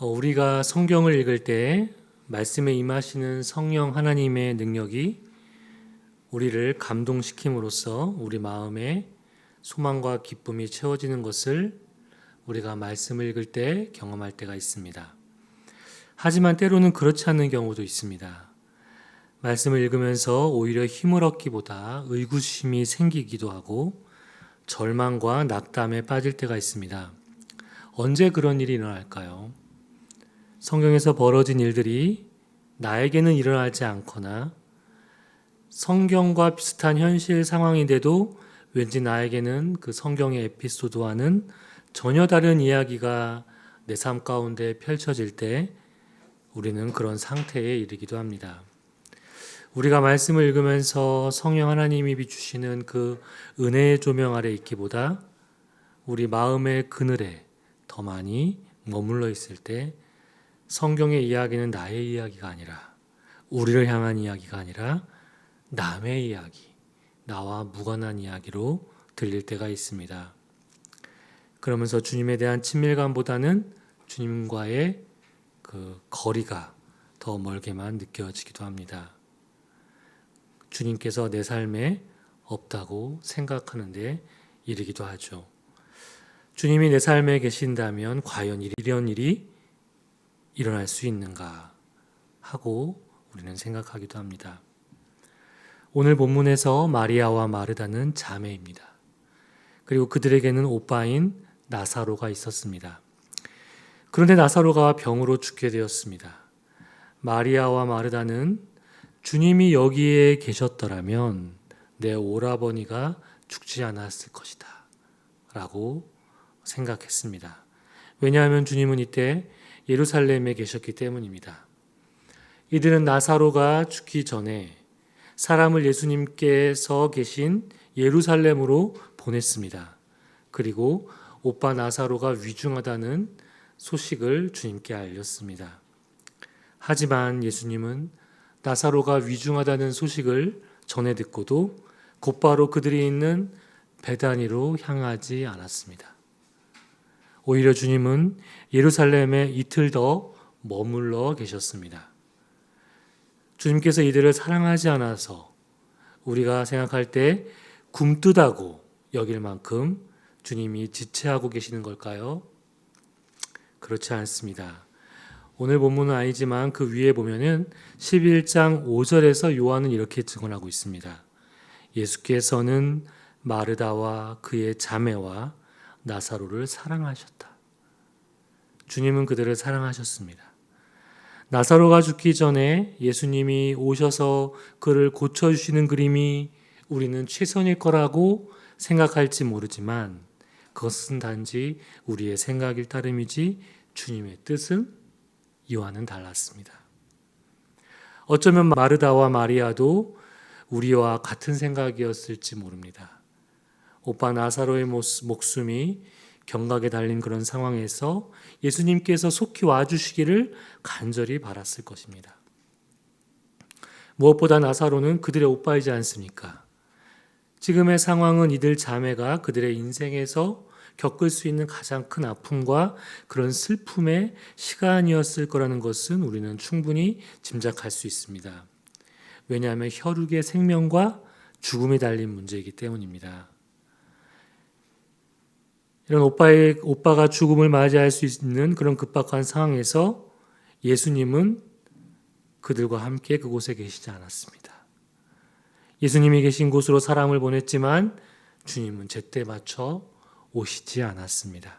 우리가 성경을 읽을 때 말씀에 임하시는 성령 하나님의 능력이 우리를 감동시킴으로써 우리 마음에 소망과 기쁨이 채워지는 것을 우리가 말씀을 읽을 때 경험할 때가 있습니다. 하지만 때로는 그렇지 않는 경우도 있습니다. 말씀을 읽으면서 오히려 힘을 얻기보다 의구심이 생기기도 하고 절망과 낙담에 빠질 때가 있습니다. 언제 그런 일이 일어날까요? 성경에서 벌어진 일들이 나에게는 일어나지 않거나 성경과 비슷한 현실 상황인데도 왠지 나에게는 그 성경의 에피소드와는 전혀 다른 이야기가 내 삶 가운데 펼쳐질 때 우리는 그런 상태에 이르기도 합니다. 우리가 말씀을 읽으면서 성령 하나님이 비추시는 그 은혜의 조명 아래 있기보다 우리 마음의 그늘에 더 많이 머물러 있을 때 성경의 이야기는 나의 이야기가 아니라 우리를 향한 이야기가 아니라 남의 이야기, 나와 무관한 이야기로 들릴 때가 있습니다. 그러면서 주님에 대한 친밀감보다는 주님과의 그 거리가 더 멀게만 느껴지기도 합니다. 주님께서 내 삶에 없다고 생각하는데 이르기도 하죠. 주님이 내 삶에 계신다면 과연 이런 일이 일어날 수 있는가 하고 우리는 생각하기도 합니다. 오늘 본문에서 마리아와 마르다는 자매입니다. 그리고 그들에게는 오빠인 나사로가 있었습니다. 그런데 나사로가 병으로 죽게 되었습니다. 마리아와 마르다는 주님이 여기에 계셨더라면 내 오라버니가 죽지 않았을 것이다 라고 생각했습니다. 왜냐하면 주님은 이때 예루살렘에 계셨기 때문입니다. 이들은 나사로가 죽기 전에 사람을 예수님께서 계신 예루살렘으로 보냈습니다. 그리고 오빠 나사로가 위중하다는 소식을 주님께 알렸습니다. 하지만 예수님은 나사로가 위중하다는 소식을 전해 듣고도 곧바로 그들이 있는 베다니로 향하지 않았습니다. 오히려 주님은 예루살렘에 이틀 더 머물러 계셨습니다. 주님께서 이들을 사랑하지 않아서 우리가 생각할 때 굼뜨다고 여길 만큼 주님이 지체하고 계시는 걸까요? 그렇지 않습니다. 오늘 본문은 아니지만 그 위에 보면은 11장 5절에서 요한은 이렇게 증언하고 있습니다. 예수께서는 마르다와 그의 자매와 나사로를 사랑하셨다. 주님은 그들을 사랑하셨습니다. 나사로가 죽기 전에 예수님이 오셔서 그를 고쳐주시는 그림이 우리는 최선일 거라고 생각할지 모르지만 그것은 단지 우리의 생각일 따름이지 주님의 뜻은 이와는 달랐습니다. 어쩌면 마르다와 마리아도 우리와 같은 생각이었을지 모릅니다. 오빠 나사로의 목숨이 경각에 달린 그런 상황에서 예수님께서 속히 와주시기를 간절히 바랐을 것입니다. 무엇보다 나사로는 그들의 오빠이지 않습니까? 지금의 상황은 이들 자매가 그들의 인생에서 겪을 수 있는 가장 큰 아픔과 그런 슬픔의 시간이었을 거라는 것은 우리는 충분히 짐작할 수 있습니다. 왜냐하면 혈육의 생명과 죽음이 달린 문제이기 때문입니다. 이런 오빠가 죽음을 맞이할 수 있는 그런 급박한 상황에서 예수님은 그들과 함께 그곳에 계시지 않았습니다. 예수님이 계신 곳으로 사람을 보냈지만 주님은 제때 맞춰 오시지 않았습니다.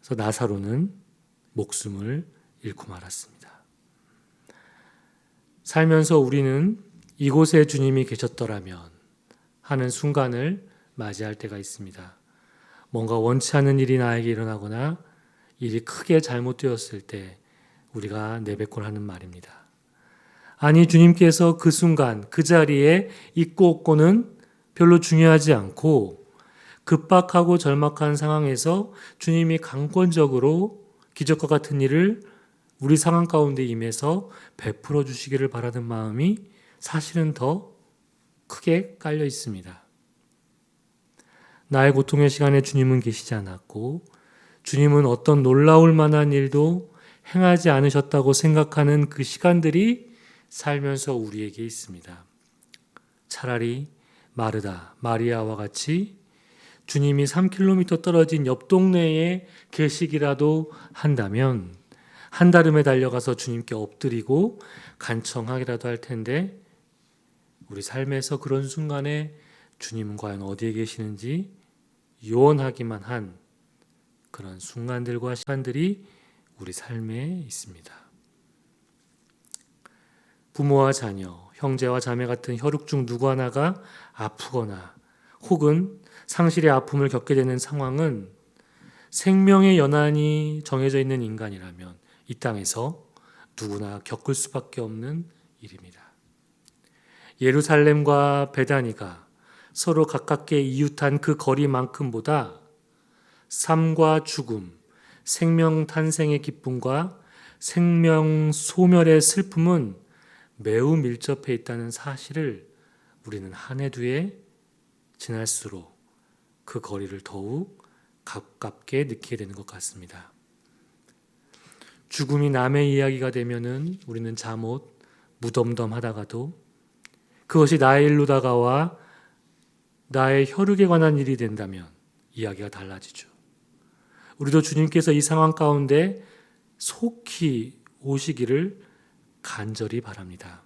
그래서 나사로는 목숨을 잃고 말았습니다. 살면서 우리는 이곳에 주님이 계셨더라면 하는 순간을 맞이할 때가 있습니다. 뭔가 원치 않는 일이 나에게 일어나거나 일이 크게 잘못되었을 때 우리가 내뱉곤 하는 말입니다. 아니, 주님께서 그 순간 그 자리에 있고 없고는 별로 중요하지 않고 급박하고 절박한 상황에서 주님이 강권적으로 기적과 같은 일을 우리 상황 가운데 임해서 베풀어 주시기를 바라는 마음이 사실은 더 크게 깔려 있습니다. 나의 고통의 시간에 주님은 계시지 않았고 주님은 어떤 놀라울 만한 일도 행하지 않으셨다고 생각하는 그 시간들이 살면서 우리에게 있습니다. 차라리 마르다, 마리아와 같이 주님이 3km 떨어진 옆 동네에 계시기라도 한다면 한달음에 달려가서 주님께 엎드리고 간청하기라도 할 텐데, 우리 삶에서 그런 순간에 주님은 과연 어디에 계시는지 요원하기만 한 그런 순간들과 시간들이 우리 삶에 있습니다. 부모와 자녀, 형제와 자매 같은 혈육 중 누구 하나가 아프거나 혹은 상실의 아픔을 겪게 되는 상황은 생명의 연한이 정해져 있는 인간이라면 이 땅에서 누구나 겪을 수밖에 없는 일입니다. 예루살렘과 베다니가 서로 가깝게 이웃한 그 거리만큼보다 삶과 죽음, 생명 탄생의 기쁨과 생명 소멸의 슬픔은 매우 밀접해 있다는 사실을 우리는 한 해 뒤에 지날수록 그 거리를 더욱 가깝게 느끼게 되는 것 같습니다. 죽음이 남의 이야기가 되면은 우리는 잠옷 무덤덤하다가도 그것이 나의 일로 다가와 나의 혈육에 관한 일이 된다면 이야기가 달라지죠. 우리도 주님께서 이 상황 가운데 속히 오시기를 간절히 바랍니다.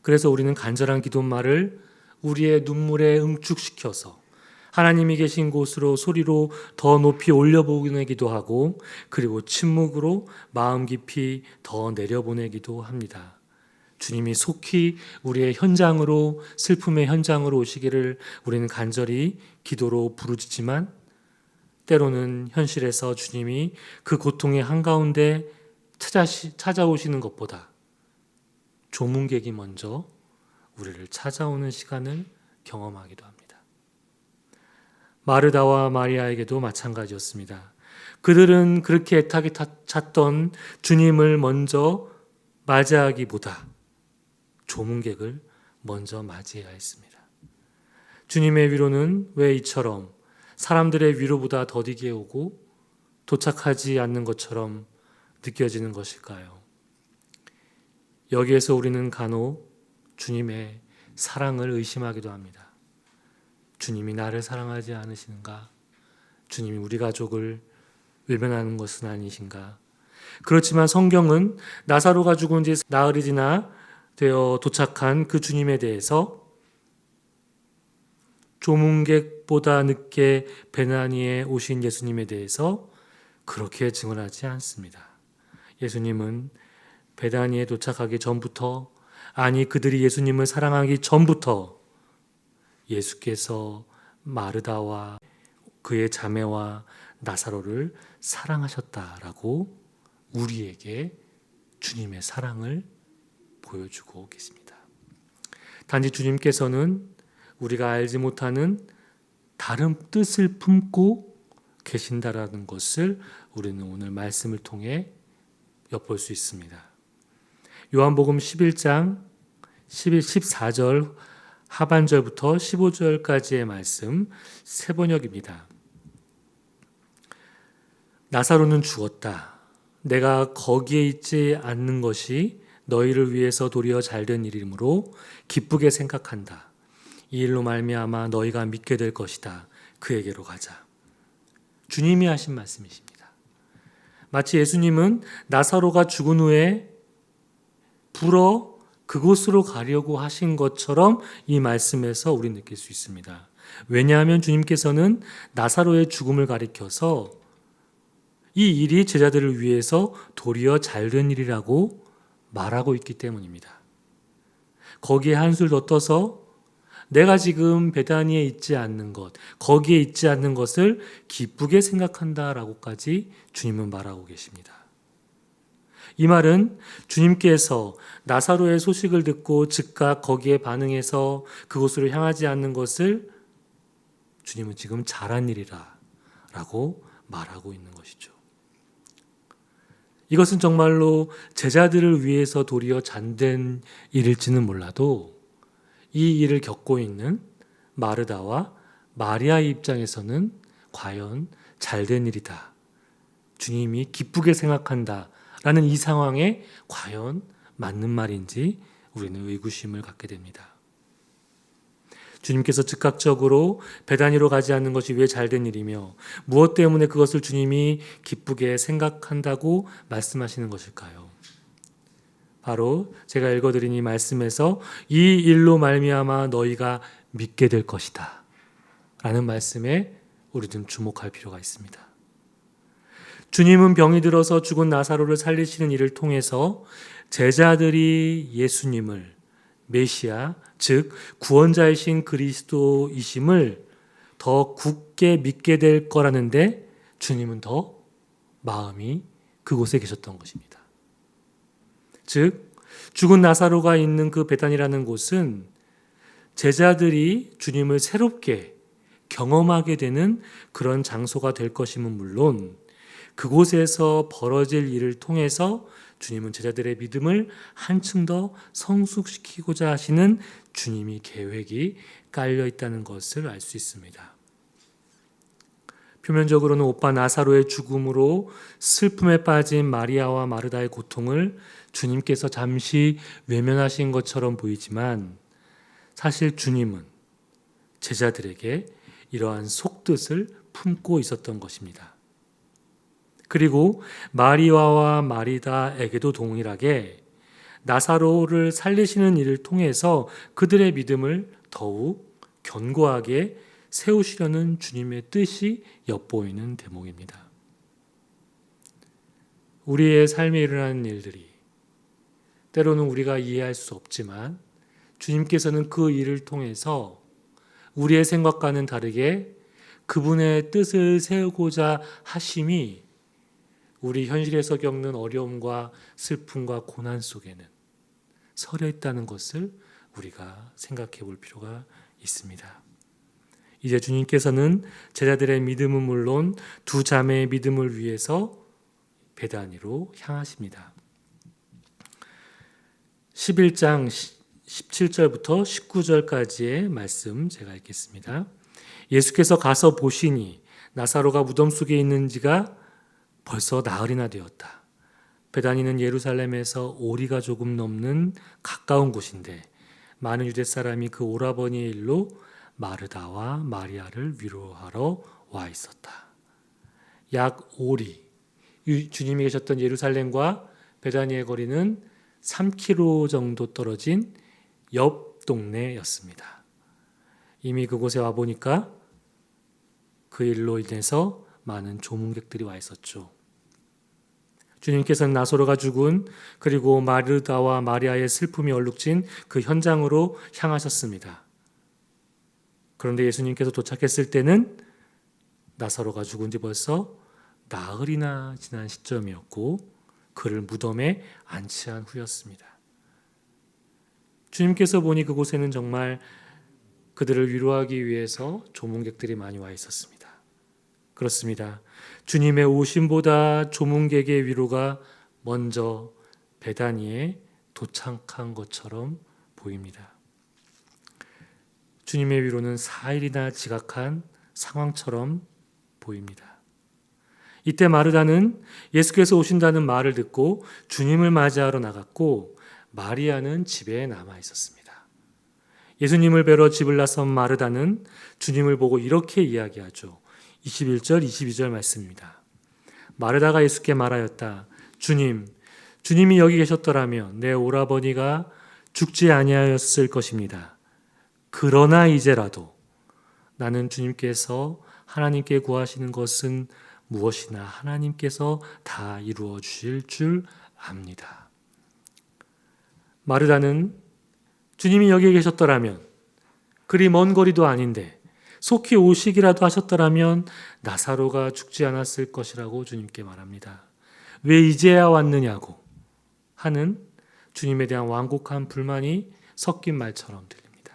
그래서 우리는 간절한 기도말을 우리의 눈물에 응축시켜서 하나님이 계신 곳으로 소리로 더 높이 올려보내기도 하고, 그리고 침묵으로 마음 깊이 더 내려보내기도 합니다. 주님이 속히 우리의 현장으로, 슬픔의 현장으로 오시기를 우리는 간절히 기도로 부르짖지만, 때로는 현실에서 주님이 그 고통의 한가운데 찾아오시는 것보다 조문객이 먼저 우리를 찾아오는 시간을 경험하기도 합니다. 마르다와 마리아에게도 마찬가지였습니다. 그들은 그렇게 애타게 찾던 주님을 먼저 맞이하기보다 조문객을 먼저 맞이해야 했습니다. 주님의 위로는 왜 이처럼 사람들의 위로보다 더디게 오고 도착하지 않는 것처럼 느껴지는 것일까요? 여기에서 우리는 간혹 주님의 사랑을 의심하기도 합니다. 주님이 나를 사랑하지 않으시는가? 주님이 우리 가족을 외면하는 것은 아니신가? 그렇지만 성경은 나사로가 죽은 지 나흘이 지나 되어 도착한 그 주님에 대해서 조문객보다 늦게 베나니에 오신 예수님에 대해서 그렇게 증언하지 않습니다. 예수님은 베다니에 도착하기 전부터, 아니 그들이 예수님을 사랑하기 전부터 예수께서 마르다와 그의 자매와 나사로를 사랑하셨다라고 우리에게 주님의 사랑을 보여주고 계십니다. 단지 주님께서는 우리가 알지 못하는 다른 뜻을 품고 계신다라는 것을 우리는 오늘 말씀을 통해 엿볼 수 있습니다. 요한복음 11장 14절 하반절부터 15절까지의 말씀 세 번역입니다. 나사로는 죽었다. 내가 거기에 있지 않는 것이 너희를 위해서 도리어 잘된 일이므로 기쁘게 생각한다. 이 일로 말미암아 너희가 믿게 될 것이다. 그에게로 가자. 주님이 하신 말씀이십니다. 마치 예수님은 나사로가 죽은 후에 불어 그곳으로 가려고 하신 것처럼 이 말씀에서 우리 느낄 수 있습니다. 왜냐하면 주님께서는 나사로의 죽음을 가리켜서 이 일이 제자들을 위해서 도리어 잘된 일이라고 말하고 있기 때문입니다. 거기에 한술 더 떠서 내가 지금 베다니에 있지 않는 것, 거기에 있지 않는 것을 기쁘게 생각한다라고까지 주님은 말하고 계십니다. 이 말은 주님께서 나사로의 소식을 듣고 즉각 거기에 반응해서 그곳으로 향하지 않는 것을 주님은 지금 잘한 일이라 라고 말하고 있는 것이죠. 이것은 정말로 제자들을 위해서 도리어 잔된 일일지는 몰라도 이 일을 겪고 있는 마르다와 마리아의 입장에서는 과연 잘된 일이다. 주님이 기쁘게 생각한다. 라는 이 상황에 과연 맞는 말인지 우리는 의구심을 갖게 됩니다. 주님께서 즉각적으로 베다니로 가지 않는 것이 왜 잘된 일이며 무엇 때문에 그것을 주님이 기쁘게 생각한다고 말씀하시는 것일까요? 바로 제가 읽어드린 이 말씀에서 이 일로 말미암아 너희가 믿게 될 것이다 라는 말씀에 우리는 주목할 필요가 있습니다. 주님은 병이 들어서 죽은 나사로를 살리시는 일을 통해서 제자들이 예수님을 메시아, 즉 구원자이신 그리스도이심을 더 굳게 믿게 될 거라는데 주님은 더 마음이 그곳에 계셨던 것입니다. 즉 죽은 나사로가 있는 그 베단이라는 곳은 제자들이 주님을 새롭게 경험하게 되는 그런 장소가 될 것임은 물론 그곳에서 벌어질 일을 통해서 주님은 제자들의 믿음을 한층 더 성숙시키고자 하시는 주님의 계획이 깔려 있다는 것을 알 수 있습니다. 표면적으로는 오빠 나사로의 죽음으로 슬픔에 빠진 마리아와 마르다의 고통을 주님께서 잠시 외면하신 것처럼 보이지만 사실 주님은 제자들에게 이러한 속뜻을 품고 있었던 것입니다. 그리고 마리아와 마리다에게도 동일하게 나사로를 살리시는 일을 통해서 그들의 믿음을 더욱 견고하게 세우시려는 주님의 뜻이 엿보이는 대목입니다. 우리의 삶에 일어나는 일들이 때로는 우리가 이해할 수 없지만 주님께서는 그 일을 통해서 우리의 생각과는 다르게 그분의 뜻을 세우고자 하심이 우리 현실에서 겪는 어려움과 슬픔과 고난 속에는 서려 있다는 것을 우리가 생각해 볼 필요가 있습니다. 이제 주님께서는 제자들의 믿음은 물론 두 자매의 믿음을 위해서 베다니로 향하십니다. 11장 17절부터 19절까지의 말씀 제가 읽겠습니다. 예수께서 가서 보시니 나사로가 무덤 속에 있는 지가 벌써 나흘이나 되었다. 베다니는 예루살렘에서 오리가 조금 넘는 가까운 곳인데 많은 유대 사람이 그 오라버니의 일로 마르다와 마리아를 위로하러 와 있었다. 약 오리, 주님이 계셨던 예루살렘과 베다니의 거리는 3km 정도 떨어진 옆 동네였습니다. 이미 그곳에 와보니까 그 일로 인해서 많은 조문객들이 와 있었죠. 주님께서는 나사로가 죽은 그리고 마르다와 마리아의 슬픔이 얼룩진 그 현장으로 향하셨습니다. 그런데 예수님께서 도착했을 때는 나사로가 죽은 지 벌써 나흘이나 지난 시점이었고 그를 무덤에 안치한 후였습니다. 주님께서 보니 그곳에는 정말 그들을 위로하기 위해서 조문객들이 많이 와 있었습니다. 그렇습니다. 주님의 오심보다 조문객의 위로가 먼저 베다니에 도착한 것처럼 보입니다. 주님의 위로는 4일이나 지각한 상황처럼 보입니다. 이때 마르다는 예수께서 오신다는 말을 듣고 주님을 맞이하러 나갔고 마리아는 집에 남아 있었습니다. 예수님을 뵈러 집을 나선 마르다는 주님을 보고 이렇게 이야기하죠. 21절, 22절 말씀입니다. 마르다가 예수께 말하였다. 주님이 여기 계셨더라면 내 오라버니가 죽지 아니하였을 것입니다. 그러나 이제라도 나는 주님께서 하나님께 구하시는 것은 무엇이나 하나님께서 다 이루어 주실 줄 압니다. 마르다는 주님이 여기 계셨더라면 그리 먼 거리도 아닌데 속히 오시기라도 하셨더라면 나사로가 죽지 않았을 것이라고 주님께 말합니다. 왜 이제야 왔느냐고 하는 주님에 대한 완곡한 불만이 섞인 말처럼 들립니다.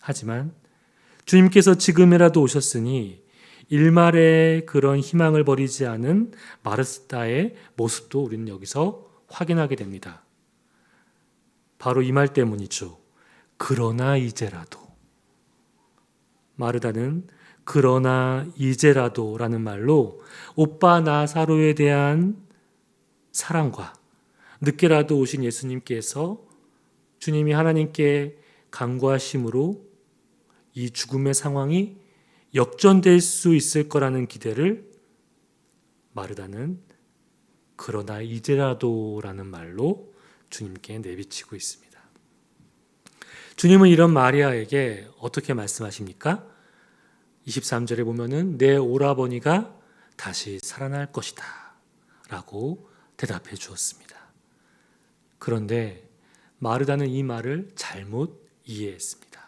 하지만 주님께서 지금이라도 오셨으니 일말의 그런 희망을 버리지 않은 마르다의 모습도 우리는 여기서 확인하게 됩니다. 바로 이 말 때문이죠. 그러나 이제라도. 마르다는 그러나 이제라도 라는 말로 오빠 나사로에 대한 사랑과 늦게라도 오신 예수님께서 주님이 하나님께 간구하심으로 이 죽음의 상황이 역전될 수 있을 거라는 기대를 마르다는 그러나 이제라도 라는 말로 주님께 내비치고 있습니다. 주님은 이런 마리아에게 어떻게 말씀하십니까? 23절에 보면은 내 오라버니가 다시 살아날 것이다 라고 대답해 주었습니다. 그런데 마르다는 이 말을 잘못 이해했습니다.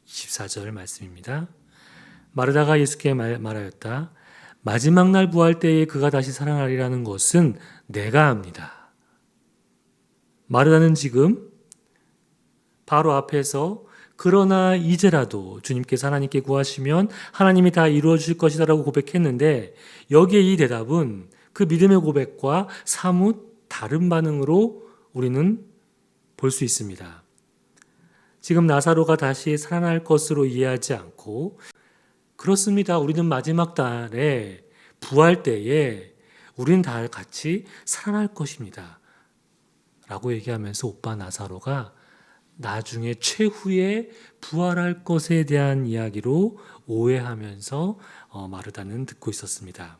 24절 말씀입니다. 마르다가 예수께 말하였다. 마지막 날 부활 때에 그가 다시 살아나리라는 것은 내가 압니다. 마르다는 지금 바로 앞에서 그러나 이제라도 주님께서 하나님께 구하시면 하나님이 다 이루어 주실 것이다 라고 고백했는데 여기에 이 대답은 그 믿음의 고백과 사뭇 다른 반응으로 우리는 볼 수 있습니다. 지금 나사로가 다시 살아날 것으로 이해하지 않고 그렇습니다. 우리는 마지막 날에 부활 때에 우리는 다 같이 살아날 것입니다. 라고 얘기하면서 오빠 나사로가 나중에 최후에 부활할 것에 대한 이야기로 오해하면서 마르다는 듣고 있었습니다.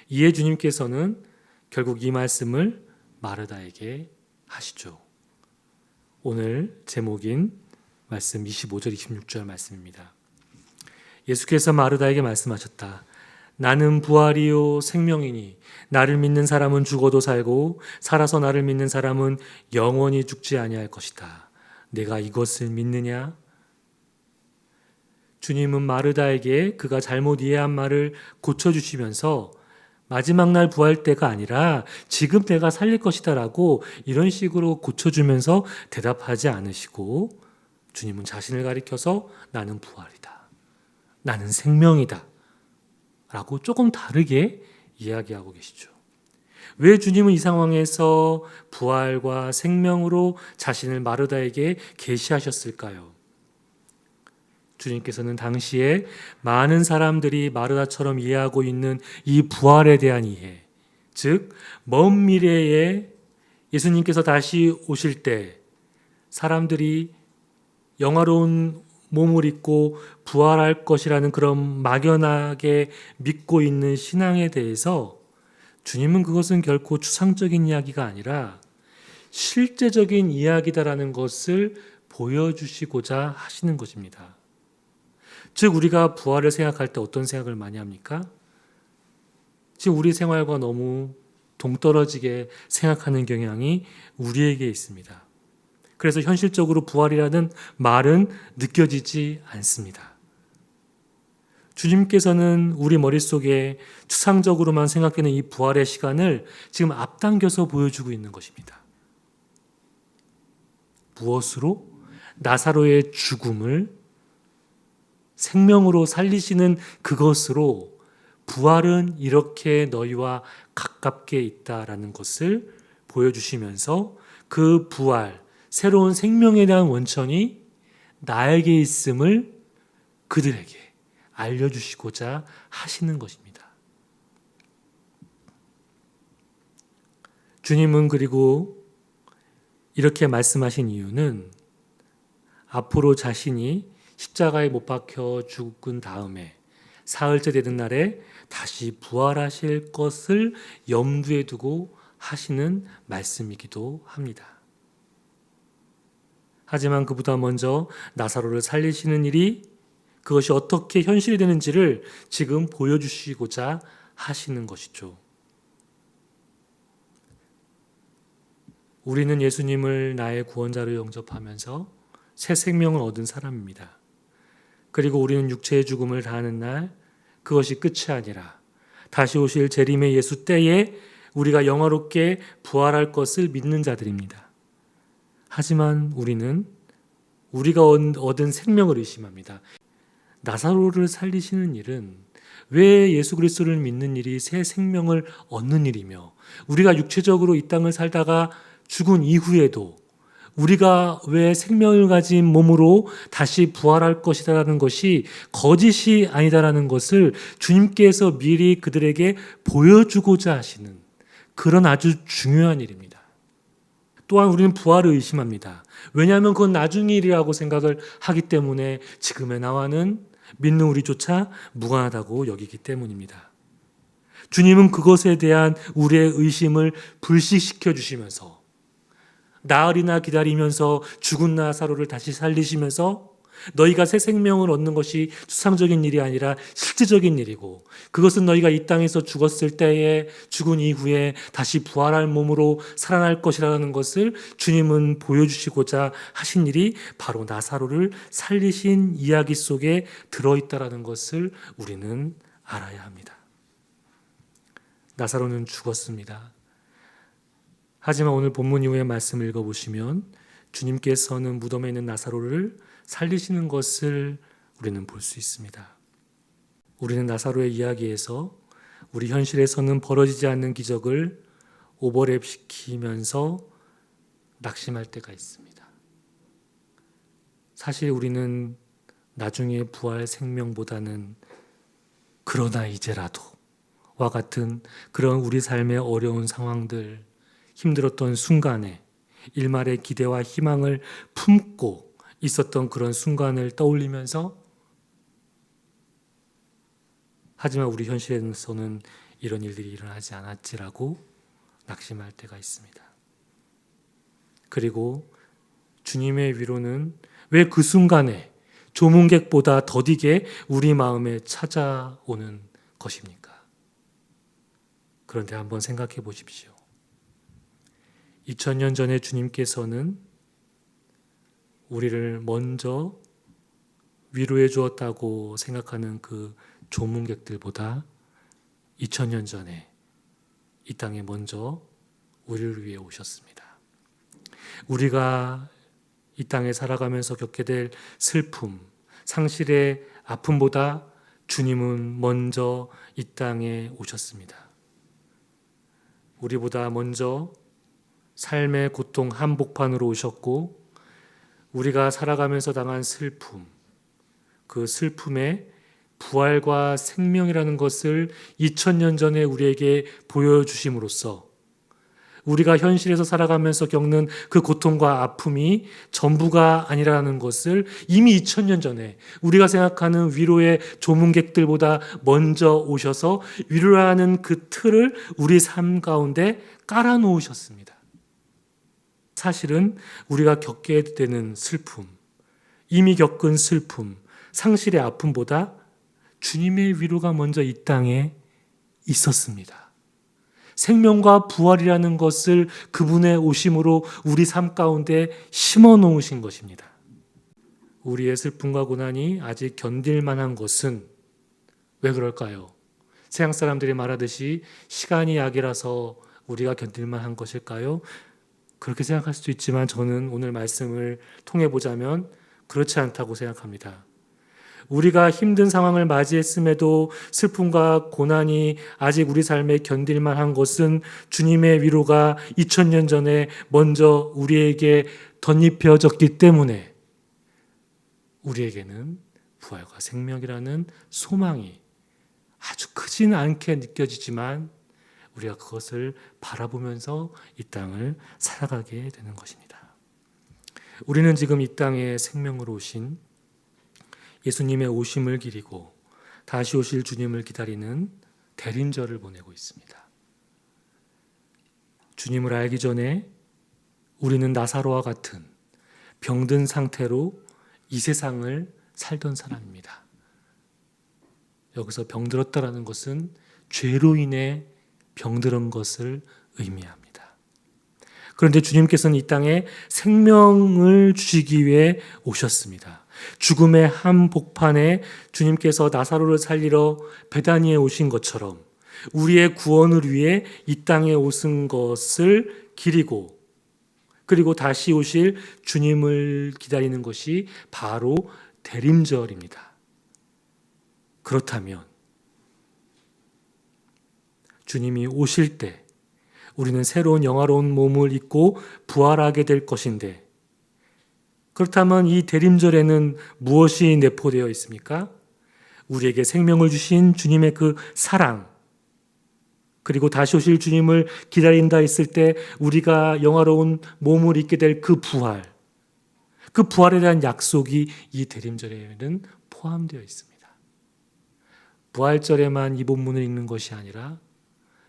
이에 주님께서는 결국 이 말씀을 마르다에게 하시죠. 오늘 제목인 말씀 25절 26절 말씀입니다. 예수께서 마르다에게 말씀하셨다. 나는 부활이요 생명이니 나를 믿는 사람은 죽어도 살고 살아서 나를 믿는 사람은 영원히 죽지 아니할 것이다. 내가 이것을 믿느냐? 주님은 마르다에게 그가 잘못 이해한 말을 고쳐주시면서 마지막 날 부활 때가 아니라 지금 내가 살릴 것이다 라고 이런 식으로 고쳐주면서 대답하지 않으시고 주님은 자신을 가리켜서 나는 부활이다. 나는 생명이다. 라고 조금 다르게 이야기하고 계시죠. 왜 주님은 이 상황에서 부활과 생명으로 자신을 마르다에게 계시하셨을까요? 주님께서는 당시에 많은 사람들이 마르다처럼 이해하고 있는 이 부활에 대한 이해, 즉 먼 미래에 예수님께서 다시 오실 때 사람들이 영화로운 몸을 입고 부활할 것이라는 그런 막연하게 믿고 있는 신앙에 대해서 주님은 그것은 결코 추상적인 이야기가 아니라 실제적인 이야기다라는 것을 보여주시고자 하시는 것입니다. 즉 우리가 부활을 생각할 때 어떤 생각을 많이 합니까? 지금 우리 생활과 너무 동떨어지게 생각하는 경향이 우리에게 있습니다. 그래서 현실적으로 부활이라는 말은 느껴지지 않습니다. 주님께서는 우리 머릿속에 추상적으로만 생각되는 이 부활의 시간을 지금 앞당겨서 보여주고 있는 것입니다. 무엇으로? 나사로의 죽음을 생명으로 살리시는 그것으로 부활은 이렇게 너희와 가깝게 있다라는 것을 보여주시면서 그 부활, 새로운 생명에 대한 원천이 나에게 있음을 그들에게 알려주시고자 하시는 것입니다. 주님은 그리고 이렇게 말씀하신 이유는 앞으로 자신이 십자가에 못 박혀 죽은 다음에 사흘째 되는 날에 다시 부활하실 것을 염두에 두고 하시는 말씀이기도 합니다. 하지만 그보다 먼저 나사로를 살리시는 일이 그것이 어떻게 현실이 되는지를 지금 보여주시고자 하시는 것이죠. 우리는 예수님을 나의 구원자로 영접하면서 새 생명을 얻은 사람입니다. 그리고 우리는 육체의 죽음을 다하는 날 그것이 끝이 아니라 다시 오실 재림의 예수 때에 우리가 영화롭게 부활할 것을 믿는 자들입니다. 하지만 우리는 우리가 얻은 생명을 의심합니다. 나사로를 살리시는 일은 왜 예수 그리스도를 믿는 일이 새 생명을 얻는 일이며 우리가 육체적으로 이 땅을 살다가 죽은 이후에도 우리가 왜 생명을 가진 몸으로 다시 부활할 것이라는 것이 거짓이 아니다라는 것을 주님께서 미리 그들에게 보여주고자 하시는 그런 아주 중요한 일입니다. 또한 우리는 부활을 의심합니다. 왜냐하면 그건 나중의 일이라고 생각을 하기 때문에 지금의 나와는 믿는 우리조차 무관하다고 여기기 때문입니다. 주님은 그것에 대한 우리의 의심을 불식시켜 주시면서 나흘이나 기다리면서 죽은 나사로를 다시 살리시면서 너희가 새 생명을 얻는 것이 추상적인 일이 아니라 실제적인 일이고 그것은 너희가 이 땅에서 죽었을 때에 죽은 이후에 다시 부활할 몸으로 살아날 것이라는 것을 주님은 보여주시고자 하신 일이 바로 나사로를 살리신 이야기 속에 들어있다는 것을 우리는 알아야 합니다. 나사로는 죽었습니다. 하지만 오늘 본문 이후의 말씀을 읽어보시면 주님께서는 무덤에 있는 나사로를 살리시는 것을 우리는 볼 수 있습니다. 우리는 나사로의 이야기에서 우리 현실에서는 벌어지지 않는 기적을 오버랩시키면서 낙심할 때가 있습니다. 사실 우리는 나중에 부활 생명보다는 그러나 이제라도 와 같은 그런 우리 삶의 어려운 상황들, 힘들었던 순간에 일말의 기대와 희망을 품고 있었던 그런 순간을 떠올리면서 하지만 우리 현실에서는 이런 일들이 일어나지 않았지라고 낙심할 때가 있습니다. 그리고 주님의 위로는 왜 그 순간에 조문객보다 더디게 우리 마음에 찾아오는 것입니까? 그런데 한번 생각해 보십시오. 2000년 전에 주님께서는 우리를 먼저 위로해 주었다고 생각하는 그 조문객들보다 2000년 전에 이 땅에 먼저 우리를 위해 오셨습니다. 우리가 이 땅에 살아가면서 겪게 될 슬픔, 상실의 아픔보다 주님은 먼저 이 땅에 오셨습니다. 우리보다 먼저 삶의 고통 한복판으로 오셨고 우리가 살아가면서 당한 슬픔, 그 슬픔의 부활과 생명이라는 것을 2000년 전에 우리에게 보여주심으로써 우리가 현실에서 살아가면서 겪는 그 고통과 아픔이 전부가 아니라는 것을 이미 2000년 전에 우리가 생각하는 위로의 조문객들보다 먼저 오셔서 위로하는 그 틀을 우리 삶 가운데 깔아놓으셨습니다. 사실은 우리가 겪게 되는 슬픔, 이미 겪은 슬픔, 상실의 아픔보다 주님의 위로가 먼저 이 땅에 있었습니다. 생명과 부활이라는 것을 그분의 오심으로 우리 삶 가운데 심어 놓으신 것입니다. 우리의 슬픔과 고난이 아직 견딜 만한 것은 왜 그럴까요? 세상 사람들이 말하듯이 시간이 약이라서 우리가 견딜 만한 것일까요? 그렇게 생각할 수도 있지만 저는 오늘 말씀을 통해 보자면 그렇지 않다고 생각합니다. 우리가 힘든 상황을 맞이했음에도 슬픔과 고난이 아직 우리 삶에 견딜 만한 것은 주님의 위로가 2000년 전에 먼저 우리에게 덧입혀졌기 때문에 우리에게는 부활과 생명이라는 소망이 아주 크지는 않게 느껴지지만 우리가 그것을 바라보면서 이 땅을 살아가게 되는 것입니다. 우리는 지금 이 땅에 생명으로 오신 예수님의 오심을 기리고 다시 오실 주님을 기다리는 대림절을 보내고 있습니다. 주님을 알기 전에 우리는 나사로와 같은 병든 상태로 이 세상을 살던 사람입니다. 여기서 병들었다라는 것은 죄로 인해 병들은 것을 의미합니다. 그런데 주님께서는 이 땅에 생명을 주시기 위해 오셨습니다. 죽음의 한복판에 주님께서 나사로를 살리러 베다니에 오신 것처럼 우리의 구원을 위해 이 땅에 오신 것을 기리고 그리고 다시 오실 주님을 기다리는 것이 바로 대림절입니다. 그렇다면 주님이 오실 때 우리는 새로운 영화로운 몸을 입고 부활하게 될 것인데 그렇다면 이 대림절에는 무엇이 내포되어 있습니까? 우리에게 생명을 주신 주님의 그 사랑, 그리고 다시 오실 주님을 기다린다 했을 때 우리가 영화로운 몸을 입게 될 그 부활, 그 부활에 대한 약속이 이 대림절에는 포함되어 있습니다. 부활절에만 이 본문을 읽는 것이 아니라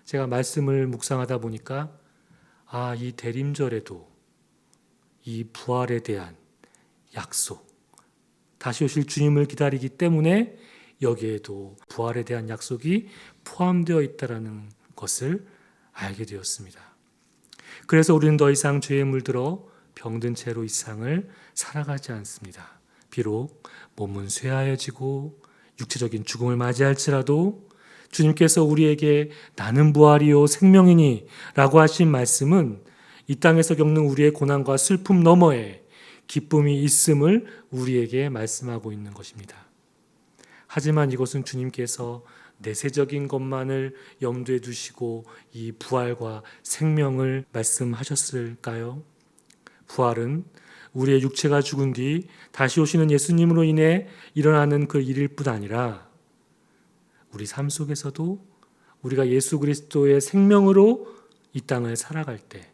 제가 말씀을 묵상하다 보니까 이 대림절에도 이 부활에 대한 약속, 다시 오실 주님을 기다리기 때문에 여기에도 부활에 대한 약속이 포함되어 있다는 것을 알게 되었습니다. 그래서 우리는 더 이상 죄에 물들어 병든 채로 이 세상을 살아가지 않습니다. 비록 몸은 쇠하여지고 육체적인 죽음을 맞이할지라도 주님께서 우리에게 나는 부활이요 생명이니 라고 하신 말씀은 이 땅에서 겪는 우리의 고난과 슬픔 너머에 기쁨이 있음을 우리에게 말씀하고 있는 것입니다. 하지만 이것은 주님께서 내세적인 것만을 염두에 두시고 이 부활과 생명을 말씀하셨을까요? 부활은 우리의 육체가 죽은 뒤 다시 오시는 예수님으로 인해 일어나는 그 일일 뿐 아니라 우리 삶 속에서도 우리가 예수 그리스도의 생명으로 이 땅을 살아갈 때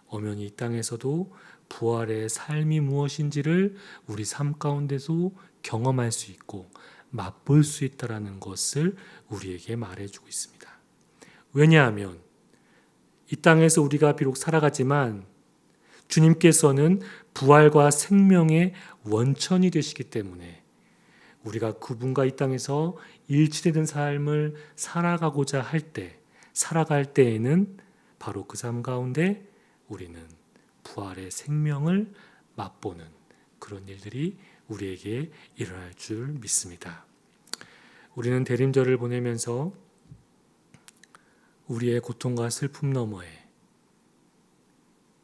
엄연히 이 땅에서도 부활의 삶이 무엇인지를 우리 삶 가운데서 경험할 수 있고 맛볼 수 있다는 것을 우리에게 말해주고 있습니다. 왜냐하면 이 땅에서 우리가 비록 살아가지만 주님께서는 부활과 생명의 원천이 되시기 때문에 우리가 그분과 이 땅에서 일치되는 삶을 살아가고자 살아갈 때에는 바로 그 삶 가운데 우리는 부활의 생명을 맛보는 그런 일들이 우리에게 일어날 줄 믿습니다. 우리는 대림절을 보내면서 우리의 고통과 슬픔 너머에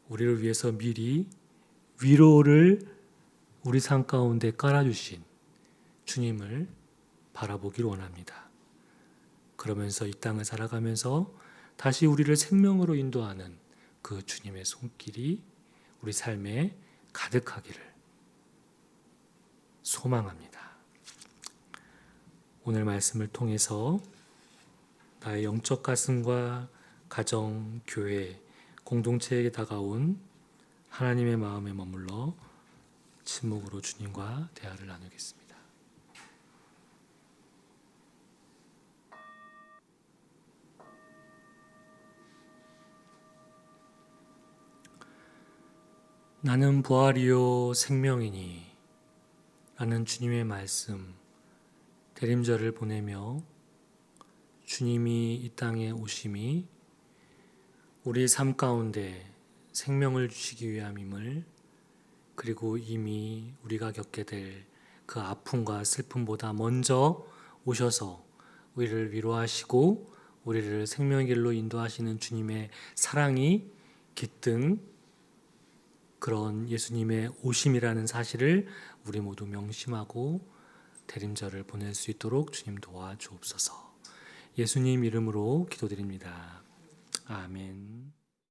우리를 위해서 미리 위로를 우리 삶 가운데 깔아주신 주님을 바라보길 원합니다. 그러면서 이 땅을 살아가면서 다시 우리를 생명으로 인도하는 그 주님의 손길이 우리 삶에 가득하기를 소망합니다. 오늘 말씀을 통해서 나의 영적 가슴과 가정, 교회, 공동체에게 다가온 하나님의 마음에 머물러 침묵으로 주님과 대화를 나누겠습니다. 나는 부활이요 생명이니 라는 주님의 말씀, 대림절을 보내며 주님이 이 땅에 오심이 우리 삶 가운데 생명을 주시기 위함임을, 그리고 이미 우리가 겪게 될 그 아픔과 슬픔보다 먼저 오셔서 우리를 위로하시고 우리를 생명의 길로 인도하시는 주님의 사랑이 깃든 그런 예수님의 오심이라는 사실을 우리 모두 명심하고 대림절을 보낼 수 있도록 주님 도와주옵소서. 예수님 이름으로 기도드립니다. 아멘.